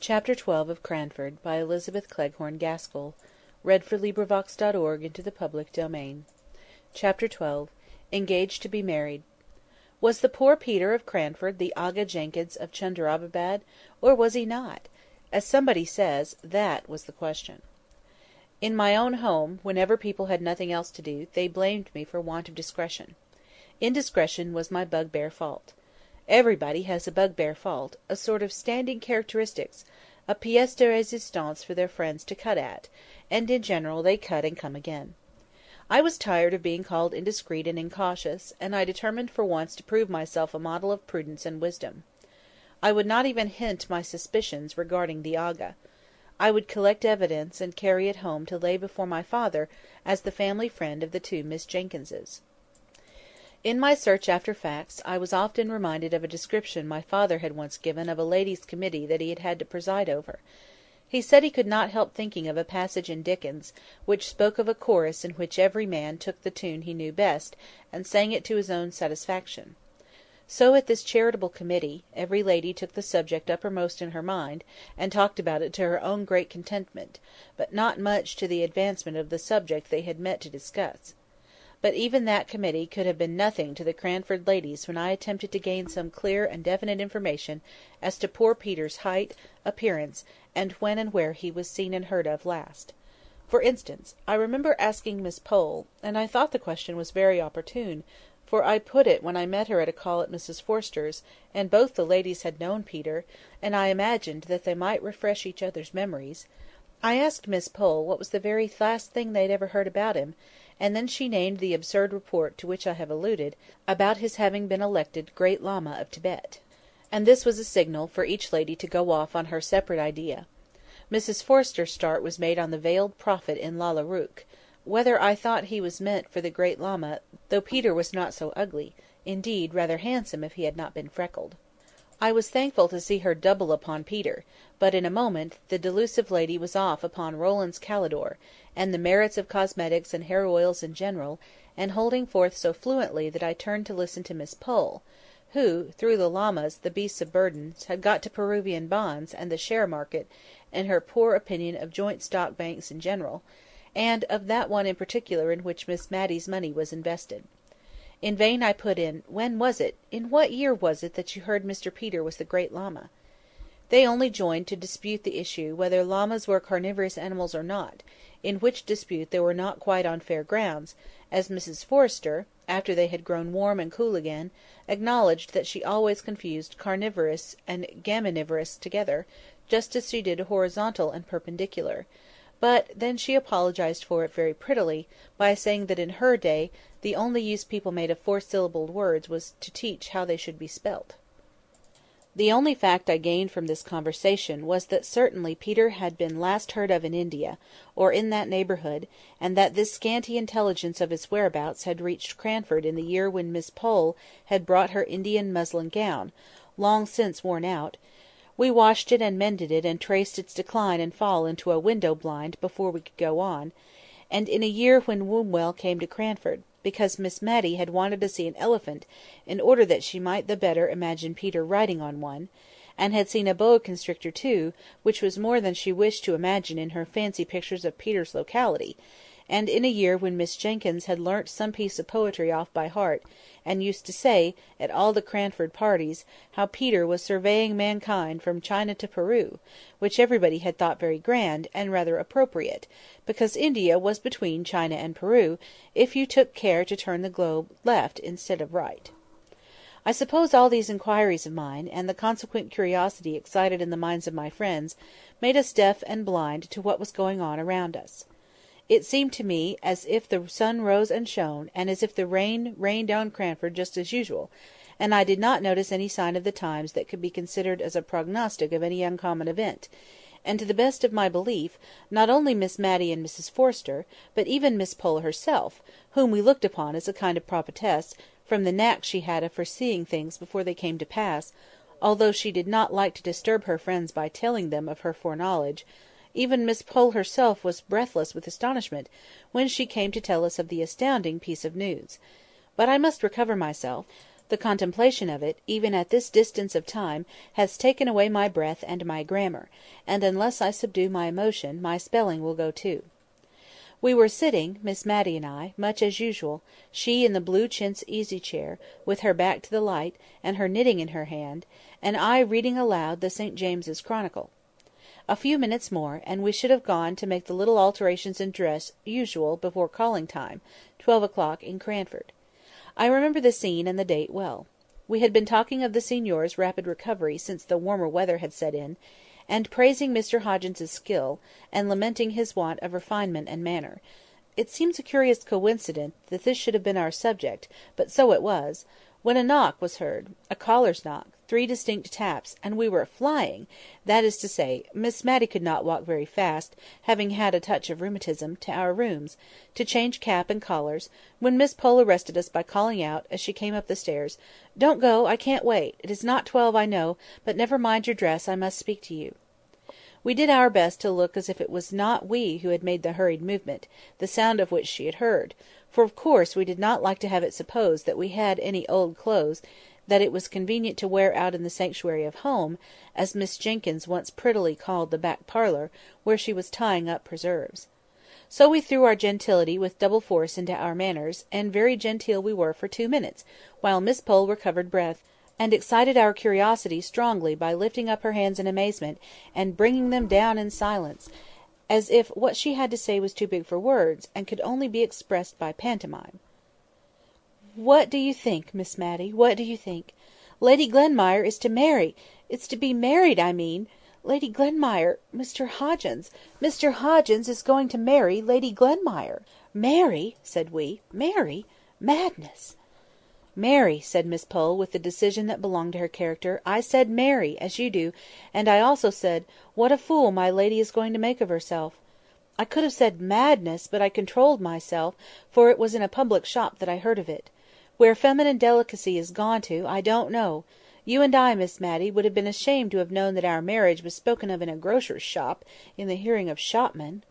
Chapter 12 of Cranford, by Elizabeth Cleghorn Gaskell. (read.for.LibriVox.org into the public domain). Chapter 12. Engaged to be married. Was the poor Peter of Cranford the Aga Jenkins of Chunderabaddad, or was he not? As somebody says, that was the question. In my own home, whenever people had nothing else to do, they blamed me for want of discretion. Indiscretion was my bugbear fault. Everybody has a bugbear fault, a sort of standing characteristics, a pièce de résistance for their friends to cut at, and in general they cut and come again. I was tired of being called indiscreet and incautious, and I determined for once to prove myself a model of prudence and wisdom. I would not even hint my suspicions regarding the Aga. I would collect evidence and carry it home to lay before my father as the family friend of the two Miss Jenkinses. In my search after facts, I was often reminded of a description my father had once given of a ladies' committee that he had had to preside over. He said he could not help thinking of a passage in Dickens, which spoke of a chorus in which every man took the tune he knew best, and sang it to his own satisfaction. So at this charitable committee, every lady took the subject uppermost in her mind, and talked about it to her own great contentment, but not much to the advancement of the subject they had met to discuss. But even that committee could have been nothing to the Cranford ladies when I attempted to gain some clear and definite information as to poor Peter's height, appearance, and when and where he was seen and heard of last. For instance, I remember asking Miss Pole, and I thought the question was very opportune, for I put it when I met her at a call at Mrs. Forster's, and both the ladies had known Peter, and I imagined that they might refresh each other's memories. I asked Miss Pole what was the very last thing they'd ever heard about him, and then she named the absurd report to which I have alluded, about his having been elected Great Lama of Tibet. And this was a signal for each lady to go off on her separate idea. Mrs. Forster's start was made on the veiled prophet in Lalla Rookh, whether I thought he was meant for the Great Lama, though Peter was not so ugly, indeed rather handsome if he had not been freckled. I was thankful to see her double upon Peter, but in a moment the delusive lady was off upon Rowland's Kalydor, and the merits of cosmetics and hair oils in general, and holding forth so fluently that I turned to listen to Miss Pole, who, through the llamas, the beasts of burden, had got to Peruvian bonds and the share market, and her poor opinion of joint stock banks in general, and of that one in particular in which Miss Matty's money was invested. In vain I put in, when was it, in what year was it that you heard Mr. Peter was the Great Lama? They only joined to dispute the issue whether llamas were carnivorous animals or not, in which dispute they were not quite on fair grounds, as Mrs. Forster, after they had grown warm and cool again, acknowledged that she always confused carnivorous and graminivorous together, just as she did horizontal and perpendicular. But then she apologized for it very prettily, by saying that in her day the only use people made of four-syllabled words was to teach how they should be spelt. The only fact I gained from this conversation was that certainly Peter had been last heard of in India, or in that neighbourhood, and that this scanty intelligence of his whereabouts had reached Cranford in the year when Miss Pole had brought her Indian muslin gown, long since worn out. We washed it and mended it and traced its decline and fall into a window blind before we could go on, and in a year when Wombwell came to Cranford, because Miss Matty had wanted to see an elephant in order that she might the better imagine Peter riding on one, and had seen a boa constrictor too, which was more than she wished to imagine in her fancy pictures of Peter's locality, and in a year when Miss Jenkyns had learnt some piece of poetry off by heart, and used to say, at all the Cranford parties, how Peter was surveying mankind from China to Peru, which everybody had thought very grand, and rather appropriate, because India was between China and Peru, if you took care to turn the globe left instead of right. I suppose all these inquiries of mine, and the consequent curiosity excited in the minds of my friends, made us deaf and blind to what was going on around us. It seemed to me as if the sun rose and shone, and as if the rain rained on Cranford just as usual, and I did not notice any sign of the times that could be considered as a prognostic of any uncommon event, and to the best of my belief, not only Miss Matty and Mrs. Forster, but even Miss Pole herself, whom we looked upon as a kind of prophetess, from the knack she had of foreseeing things before they came to pass, although she did not like to disturb her friends by telling them of her foreknowledge. Even Miss Pole herself was breathless with astonishment when she came to tell us of the astounding piece of news. But I must recover myself, The contemplation of it, even at this distance of time, has taken away my breath and my grammar, and unless I subdue my emotion, my spelling will go too. We were sitting, Miss Matty and I, much as usual, she in the blue chintz easy-chair, with her back to the light, and her knitting in her hand, and I reading aloud the St James's Chronicle. A few minutes more, and we should have gone to make the little alterations in dress usual before calling time, 12 o'clock in Cranford. I remember the scene and the date well. We had been talking of the signor's rapid recovery since the warmer weather had set in, and praising Mr Hoggins's skill, and lamenting his want of refinement and manner. It seems a curious coincidence that this should have been our subject, but so it was, when a knock was heard, a caller's knock, 3 distinct taps, and we were flying, that is to say, Miss Matty could not walk very fast, having had a touch of rheumatism, to our rooms, to change cap and collars, when Miss Pole arrested us by calling out, as she came up the stairs, "Don't go, I can't wait. It is not 12, I know, but never mind your dress, I must speak to you." We did our best to look as if it was not we who had made the hurried movement, the sound of which she had heard, for of course we did not like to have it supposed that we had any old clothes that it was convenient to wear out in the sanctuary of home, as Miss Jenkyns once prettily called the back parlour, where she was tying up preserves. So we threw our gentility with double force into our manners, and very genteel we were for 2 minutes, while Miss Pole recovered breath, and excited our curiosity strongly by lifting up her hands in amazement, and bringing them down in silence, as if what she had to say was too big for words, and could only be expressed by pantomime. "What do you think, Miss Matty? What do you think? Lady Glenmire is to marry—is to be married, I mean. Lady Glenmire—Mr Hoggins is going to marry Lady Glenmire." "Marry!" said we. "Marry! Madness!" "Marry," said Miss Pole, with the decision that belonged to her character. "I said marry, as you do, and I also said, what a fool my lady is going to make of herself. I could have said madness, but I controlled myself, for it was in a public shop that I heard of it. Where feminine delicacy is gone to, I don't know. You and I, Miss Matty, would have been ashamed to have known that our marriage was spoken of in a grocer's shop, in the hearing of shopmen."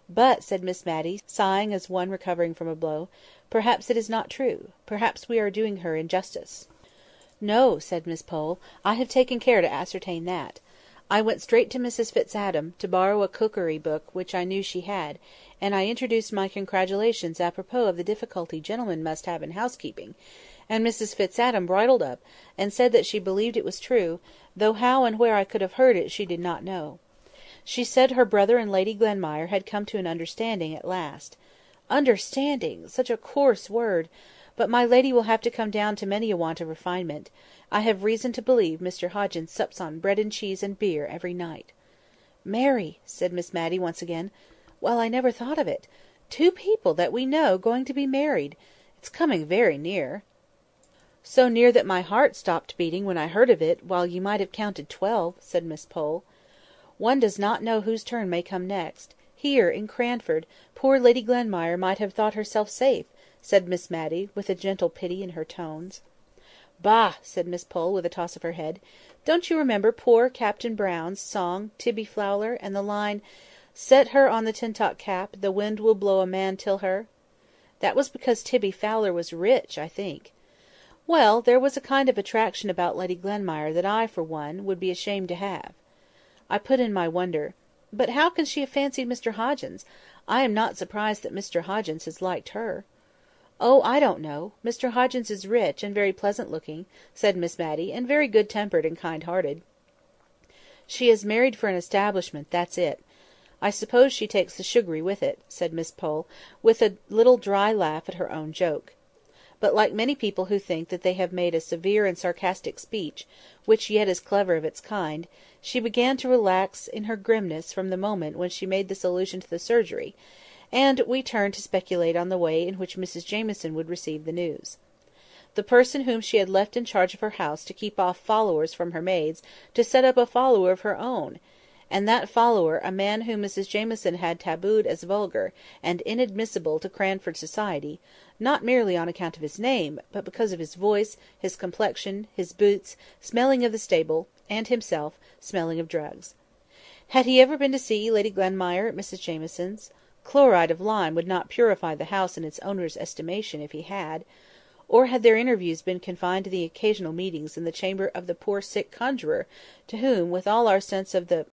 "But," said Miss Matty, sighing as one recovering from a blow, "perhaps it is not true. Perhaps we are doing her injustice." "No," said Miss Pole, "I have taken care to ascertain that. I went straight to Mrs Fitzadam, to borrow a cookery book which I knew she had, and I introduced my congratulations apropos of the difficulty gentlemen must have in housekeeping, and Mrs Fitzadam bridled up, and said that she believed it was true, though how and where I could have heard it she did not know. She said her brother and Lady Glenmire had come to an understanding at last. Understanding! Such a coarse word! But my lady will have to come down to many a want of refinement. I have reason to believe Mr Hoggins sups on bread and cheese and beer every night." "Marry!" said Miss Matty once again. "Well, I never thought of it. 2 people that we know going to be married! It's coming very near." "So near that my heart stopped beating when I heard of it, while you might have counted 12," said Miss Pole. "One does not know whose turn may come next. Here, in Cranford, poor Lady Glenmire might have thought herself safe," said Miss Matty, with a gentle pity in her tones. "Bah!" said Miss Pole, with a toss of her head. "Don't you remember poor Captain Brown's song, Tibby Fowler, and the line, 'Set her on the Tintock cap, the wind will blow a man till her'? That was because Tibby Fowler was rich, I think. Well, there was a kind of attraction about Lady Glenmire that I, for one, would be ashamed to have." I put in my wonder. "But how can she have fancied Mr Hoggins? I am not surprised that Mr Hoggins has liked her." "Oh, I don't know. Mr Hoggins is rich, and very pleasant-looking," said Miss Matty, "and very good-tempered and kind-hearted. She is married for an establishment, that's it. I suppose she takes the sugary with it," said Miss Pole, with a little dry laugh at her own joke. But like many people who think that they have made a severe and sarcastic speech, which yet is clever of its kind, she began to relax in her grimness from the moment when she made this allusion to the surgery, and we turned to speculate on the way in which Mrs Jamieson would receive the news. The person whom she had left in charge of her house to keep off followers from her maids, to set up a follower of her own! And that follower a man whom Mrs Jamieson had tabooed as vulgar, and inadmissible to Cranford society, not merely on account of his name, but because of his voice, his complexion, his boots, smelling of the stable, and himself, smelling of drugs. Had he ever been to see Lady Glenmire at Mrs Jamieson's? Chloride of lime would not purify the house in its owner's estimation if he had. Or had their interviews been confined to the occasional meetings in the chamber of the poor sick conjuror, to whom, with all our sense of the